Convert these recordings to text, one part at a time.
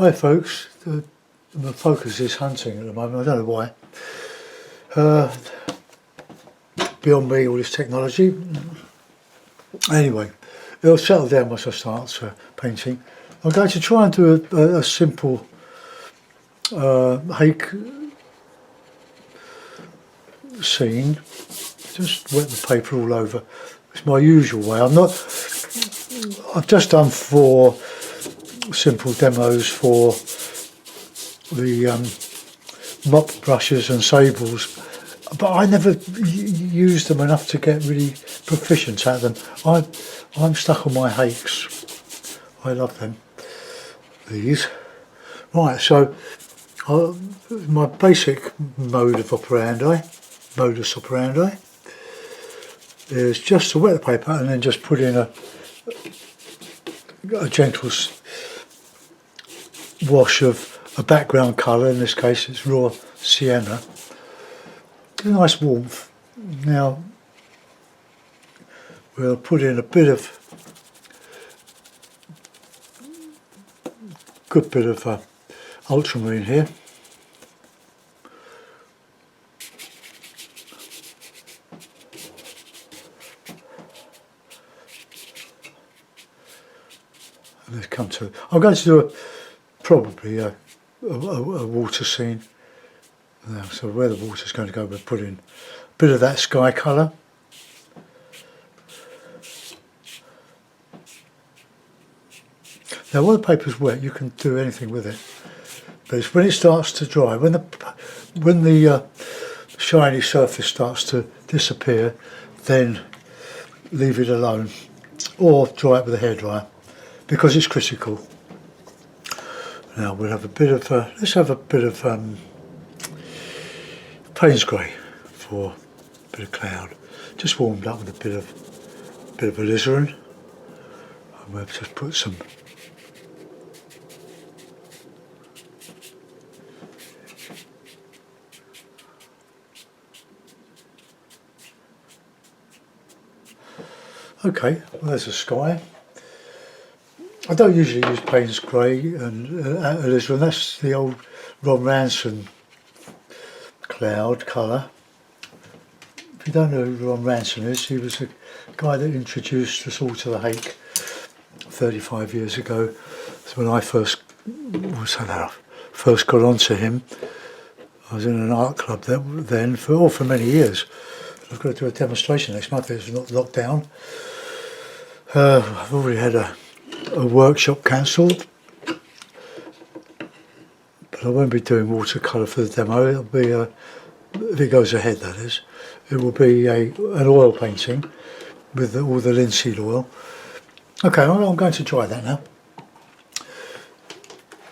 Hi folks, the focus is hunting at the moment, I don't know why. Beyond me all this technology. Anyway, it'll settle down once I start painting. I'm going to try and do a simple Hake scene. Just wet the paper all over. It's my usual way. I've just done 4 simple demos for the mop brushes and sables, but I never used them enough to get really proficient at them. I'm stuck on my Hakes. I love them. These. Right, so my basic modus operandi is just to wet the paper and then just put in a gentle wash of a background colour. In this case it's raw sienna. A nice warmth. Now we'll put in a good bit of ultramarine here. Let's come to. I'm going to do probably a water scene. Now, so where the water's going to go, we'll put in a bit of that sky colour. Now, while the paper's wet, you can do anything with it. But it's when it starts to dry, when the shiny surface starts to disappear, then leave it alone, or dry it with a hairdryer, because it's critical. Now we'll have a bit of let's have a bit of Payne's grey for a bit of cloud, just warmed up with a bit of alizarin, and we'll just put some okay. Well, there's a sky. I don't usually use Payne's grey and alizarin. That's the old Ron Ranson cloud colour. If you don't know who Ron Ranson is, he was the guy that introduced us all to the Hake 35 years ago. So when I first got onto him, I was in an art club then for many years. I've got to do a demonstration next month. It's not locked down. I've already had a workshop cancelled, but I won't be doing watercolour for the demo. It'll be if it goes ahead, that is, it will be an oil painting with all the linseed oil. Okay, I'm going to dry that now.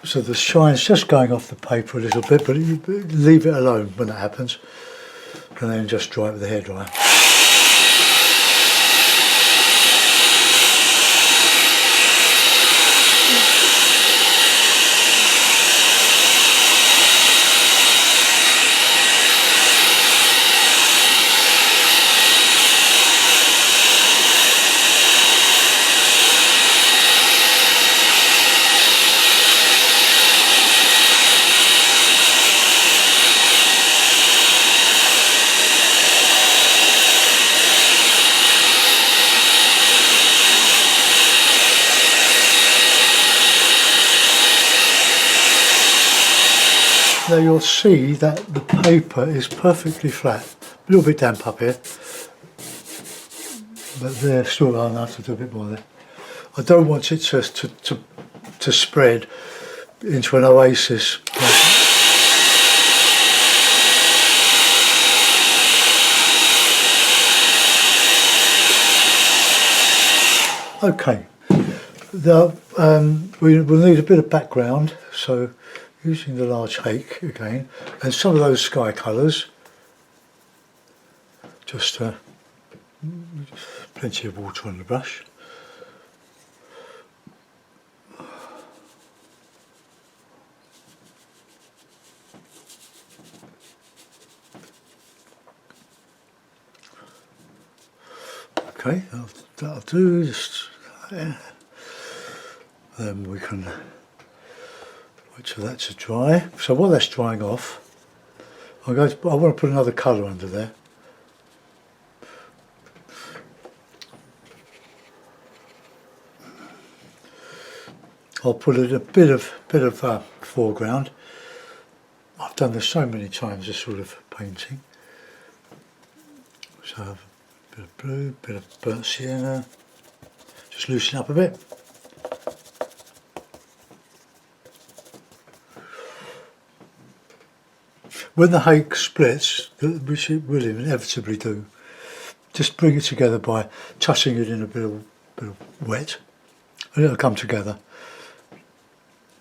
So the shine's just going off the paper a little bit, but you leave it alone when that happens, and then just dry it with a hairdryer. Now you'll see that the paper is perfectly flat. A little bit damp up here, but there still are enough to do a bit more there. I don't want it to spread into an oasis. Okay, we will need a bit of background, so using the large Hake again, and some of those sky colours, just plenty of water on the brush. Okay, that'll do. Just then we can Wait till that to dry. So while that's drying off, I want to put another colour under there. I'll put in a bit of foreground. I've done this so many times, this sort of painting. So a bit of blue, bit of burnt sienna. Just loosen up a bit. When the hake splits, which it will inevitably do, just bring it together by touching it in a bit of wet, and it'll come together.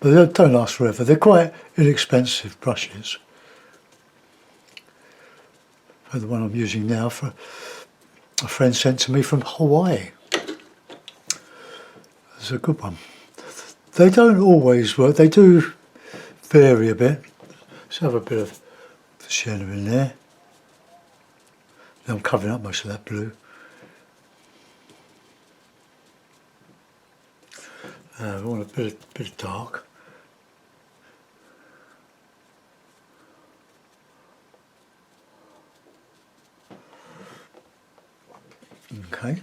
But they don't last forever. They're quite inexpensive brushes. The one I'm using now, for a friend sent to me from Hawaii. It's a good one. They don't always work. They do vary a bit. Let's have a bit of the sienna in there. Now I'm covering up most of that blue. I want a bit of dark. Okay,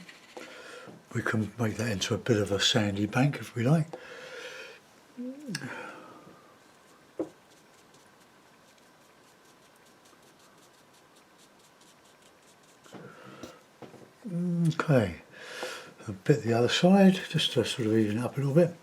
we can make that into a bit of a sandy bank if we like. Okay, a bit the other side, just to sort of even it up a little bit.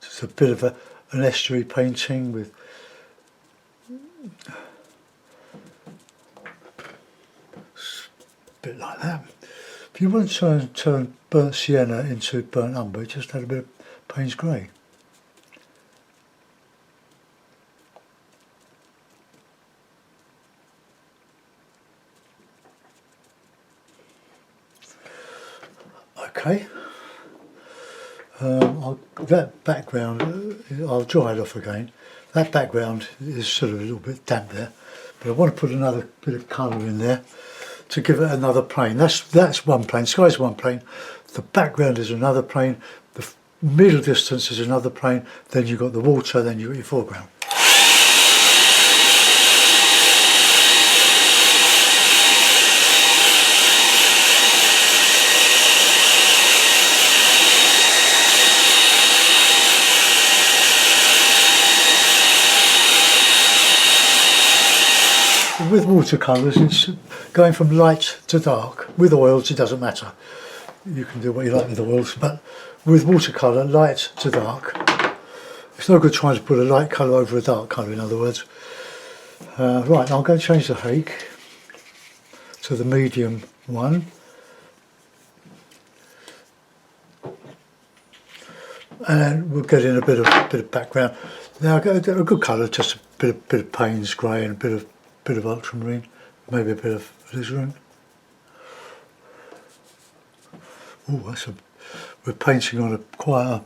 Just a bit of an estuary painting with a bit like that. If you want to turn burnt sienna into burnt umber, just add a bit of Payne's grey. Okay, that background, I'll dry it off again. That background is sort of a little bit damp there, but I want to put another bit of colour in there to give it another plane. That's one plane, sky's one plane, the background is another plane, the middle distance is another plane, then you've got the water, then you've got your foreground. With watercolours, it's going from light to dark. With oils, it doesn't matter. You can do what you like with oils, but with watercolour, light to dark. It's no good trying to put a light colour over a dark colour, in other words. Right, I'm going to change the Hake to the medium one. And we'll get in a bit of background. Now, a good colour, just a bit of Payne's grey and a bit of ultramarine, maybe a bit of alizarin. Oh, we're painting on quite a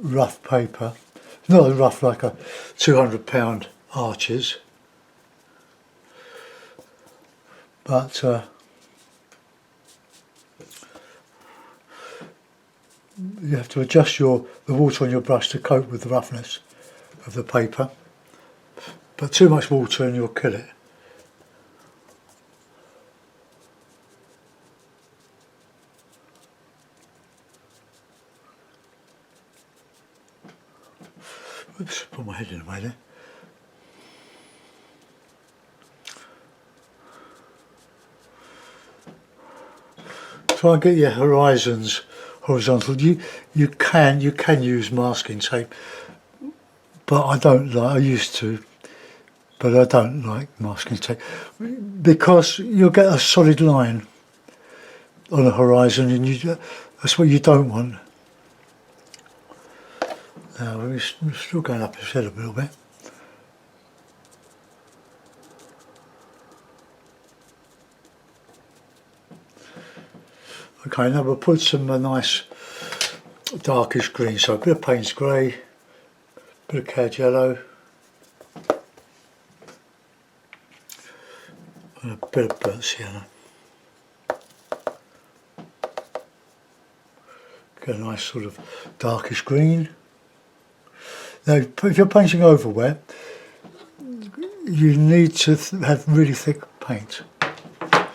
rough paper. Not as rough like a £200 Arches, but you have to adjust the water on your brush to cope with the roughness of the paper. But too much water and you'll kill it. Oops, put my head in the way there. Try and get your horizons horizontal. You can use masking tape, but I don't like. I used to, but I don't like masking tape because you'll get a solid line on a horizon, and that's what you don't want. Now we're still going up his head a little bit. Okay, now we'll put some nice darkish green, so a bit of Payne's grey, a bit of cad yellow, and a bit of burnt sienna. Get a nice sort of darkish green. Now if you're painting over wet, you need to have really thick paint. So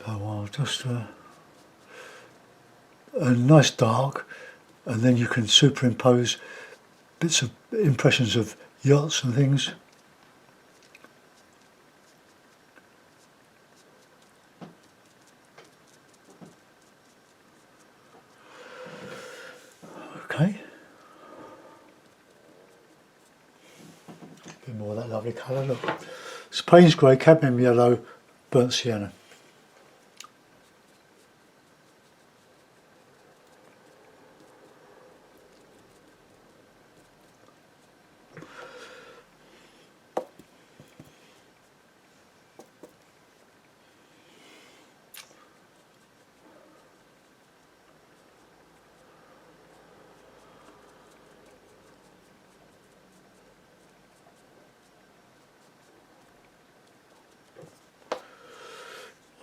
I'll just a nice dark, and then you can superimpose bits of impressions of yachts and things. Okay. A bit more of that lovely colour, look. It's Payne's grey, cadmium yellow, burnt sienna.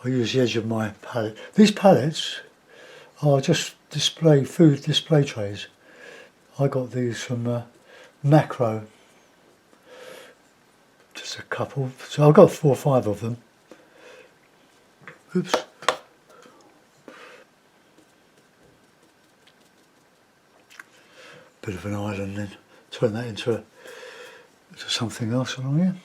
I use the edge of my palette. These palettes are just food display trays. I got these from Macro. Just a couple. So I've got 4 or 5 of them. Oops. Bit of an island then. Turn that into something else along here.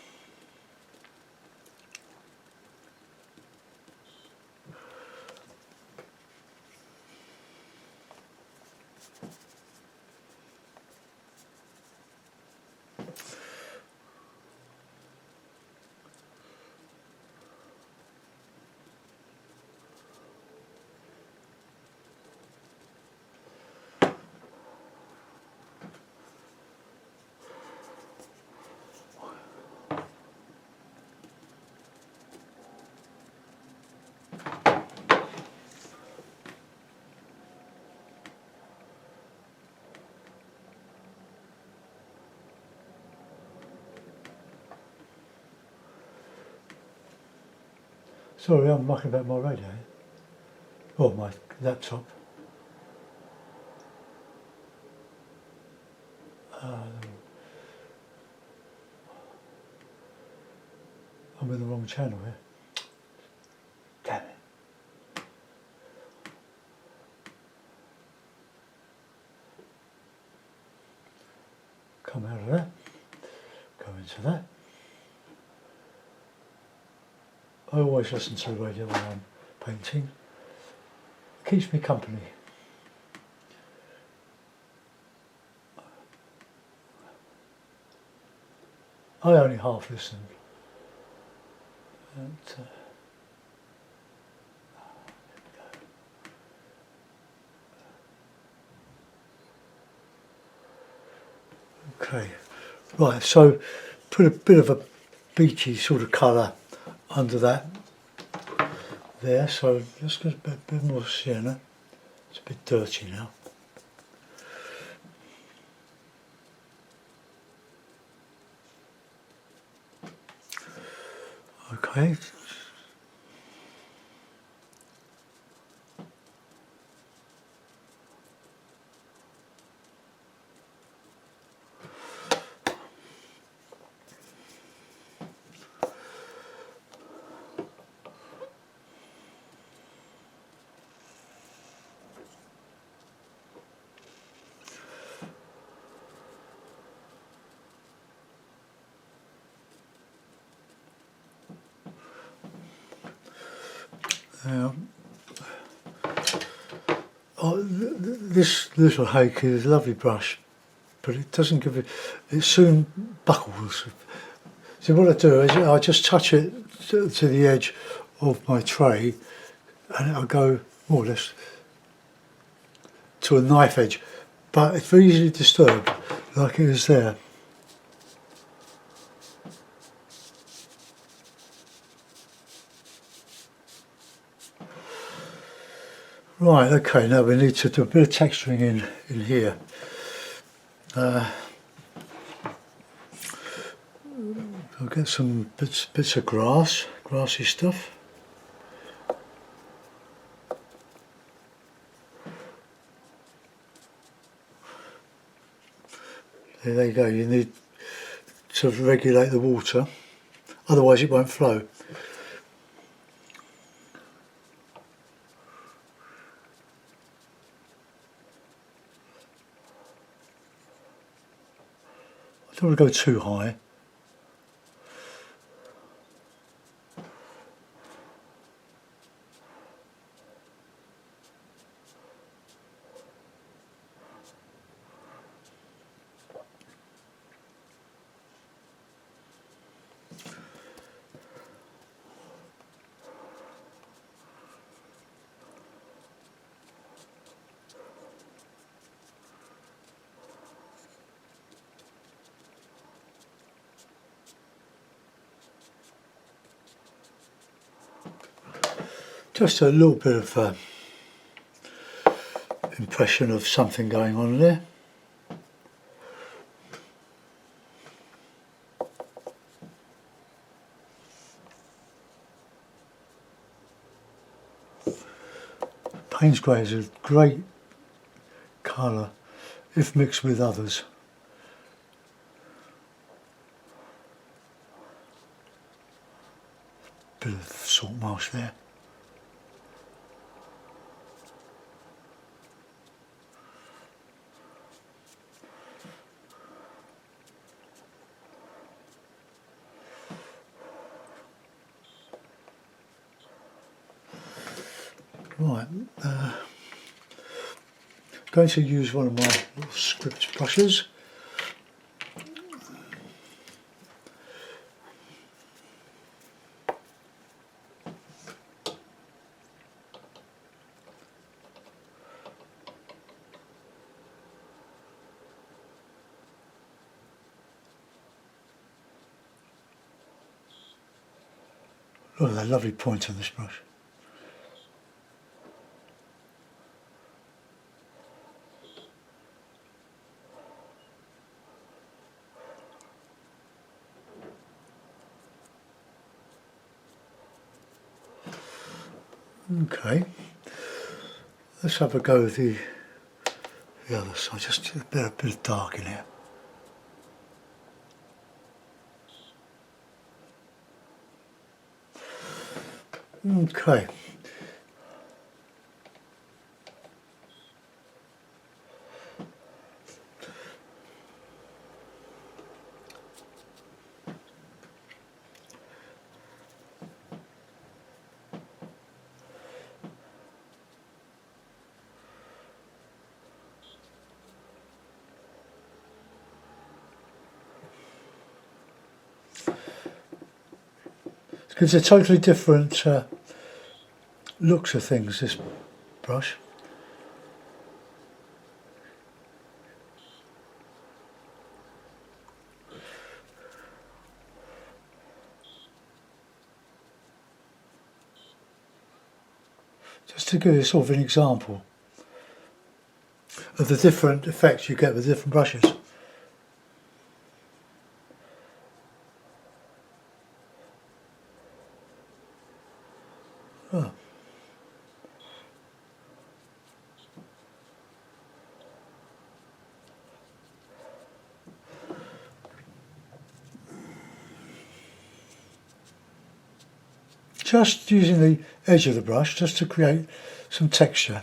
Sorry, I'm mucking about my radio. Or my laptop. I'm in the wrong channel here. Damn it. Come out of that. Go into that. I always listen to the radio when I'm painting. It keeps me company. I only half listen. And, okay, right, so put a bit of a beachy sort of colour under that there, so let's get a bit more sienna. It's a bit dirty now. Okay. This little Hake is a lovely brush, but it doesn't give it soon buckles. So what I do is I just touch it to the edge of my tray, and it'll go more or less to a knife edge, but it's very easily disturbed, like it is there. Right, okay, now we need to do a bit of texturing in here. I'll get some bits of grassy stuff. There you go, you need to regulate the water, otherwise it won't flow. I don't want to go too high. Just a little bit of impression of something going on there. Payne's grey is a great colour if mixed with others. Bit of salt marsh there. Right, going to use one of my little script brushes. Look at that lovely point on this brush. Okay, let's have a go with the other side, just a bit of dark in here. Okay. It gives a totally different looks of things, this brush. Just to give you sort of an example of the different effects you get with different brushes. Oh. Just using the edge of the brush just to create some texture.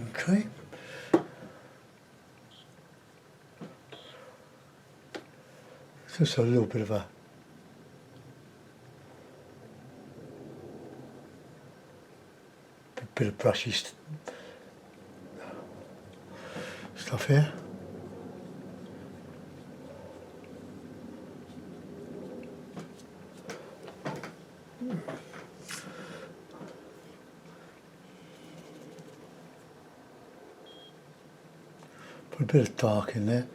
Okay. Just a little bit of a bit of brushy stuff here. Put a bit of dark in there.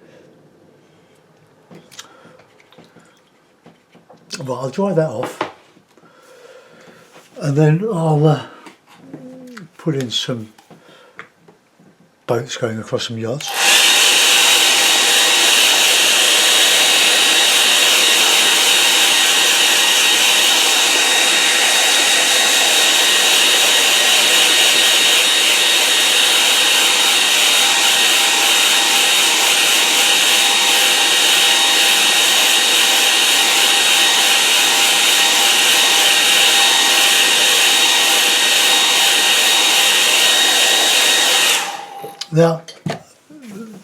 Right, I'll dry that off and then I'll put in some boats going across some yachts. Now,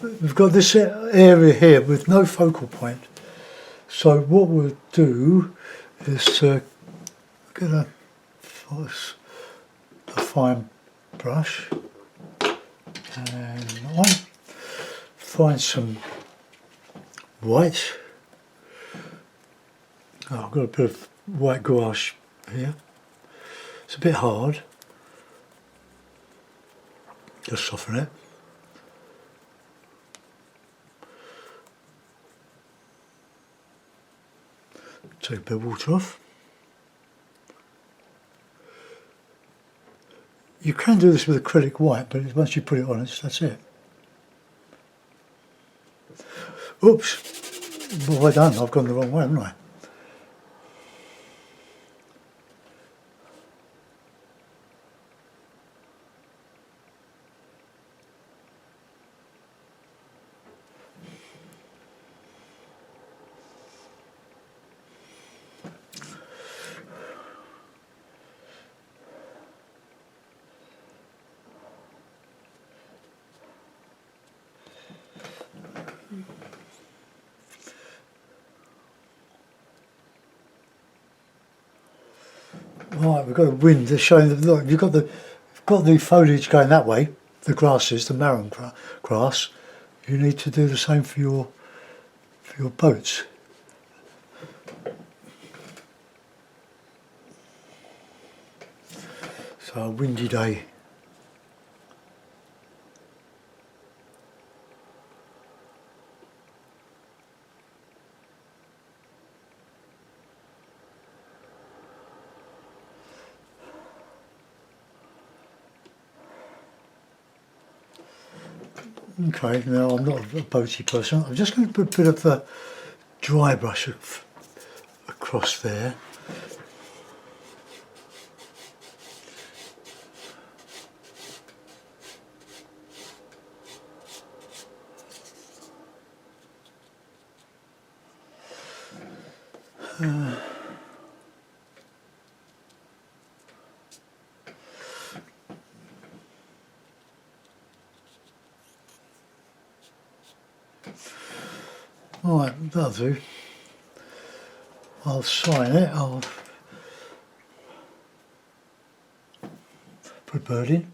we've got this area here with no focal point. So what we'll do is get a fine brush and find some white. Oh, I've got a bit of white gouache here. It's a bit hard. Just soften it. Take a bit of water off. You can do this with acrylic white, but once you put it on, that's it. Oops, what have I done? I've gone the wrong way, haven't I? Right, we've got a wind that's showing that, look, you've got the foliage going that way, the grasses, the marron grass. You need to do the same for your boats. So a windy day. Okay, now I'm not a boaty person. I'm just going to put a bit of a dry brush across there. Right, that'll do. I'll sign it. I'll put a bird in.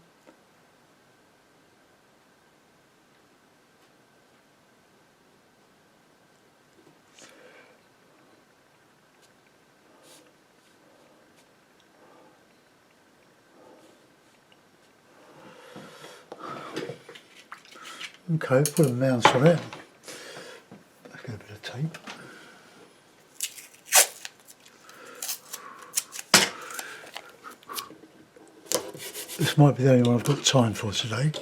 Okay, put a mouse on it. Let's get a bit of tape. This might be the only one I've got time for today.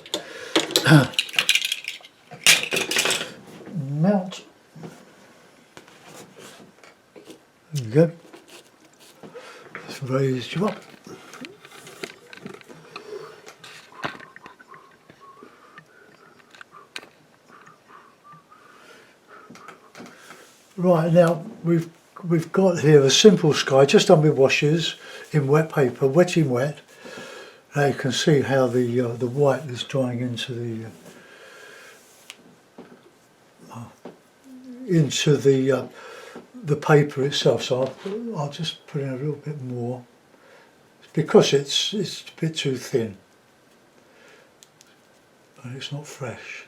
Mount. There we go. Just raise you up. Right, now we've got here a simple sky just done with washes in wet paper, wet in wet. Now you can see how the white is drying into the paper itself. So I'll just put in a little bit more because it's a bit too thin and it's not fresh.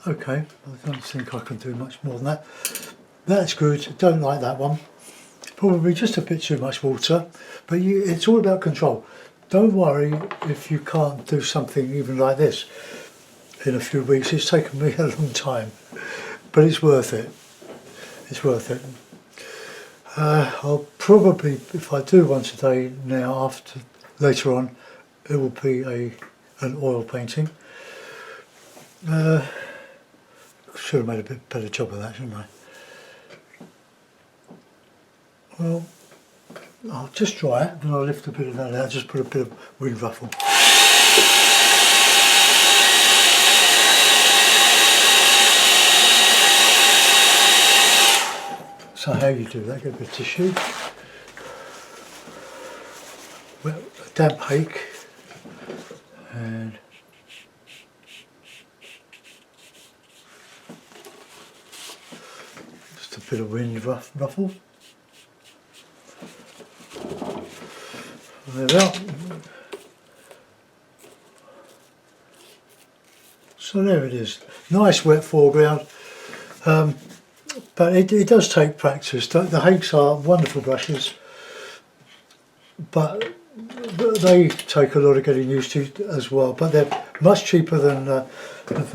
Okay, I don't think I can do much more than that. That's good. Don't like that one. Probably just a bit too much water, but it's all about control. Don't worry if you can't do something even like this in a few weeks. It's taken me a long time, but it's worth it. It's worth it. I'll probably, if I do one today now, after later on, it will be an oil painting. Should have made a bit better job of that, shouldn't I? Well, I'll just dry it, then I'll lift a bit of that out, just put a bit of wind ruffle. So how you do that, get a bit of tissue, well, a damp hake, and just a bit of wind ruffle. And there we are. So there it is, nice wet foreground, but it does take practice. The Hakes are wonderful brushes, but they take a lot of getting used to as well, but they're much cheaper than the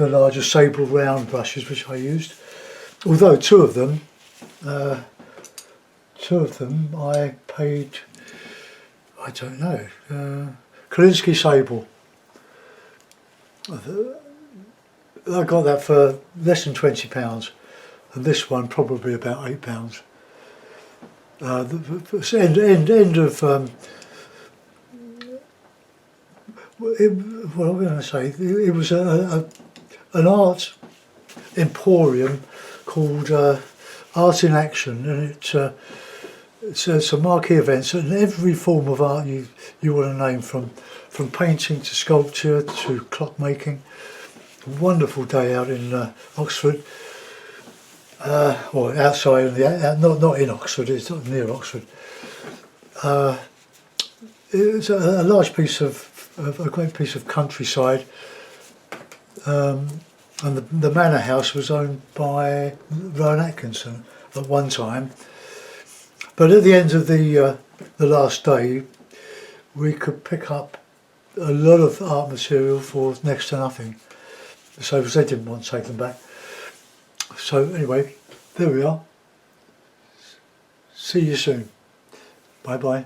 larger sable round brushes which I used, although two of them I paid, I don't know, Kolinsky sable. I got that for less than £20, and this one probably about £8. The end of what am I going to say? It was an art emporium called Art in Action, and it's a marquee events, and every form of art you want to name, from painting to sculpture to clockmaking. Wonderful day out in Oxford, or outside, not in Oxford, it's not near Oxford. It was a large piece a great piece of countryside, and the manor house was owned by Rowan Atkinson at one time. But at the end of the last day, we could pick up a lot of art material for next to nothing. So they didn't want to take them back. So anyway, there we are. See you soon. Bye bye.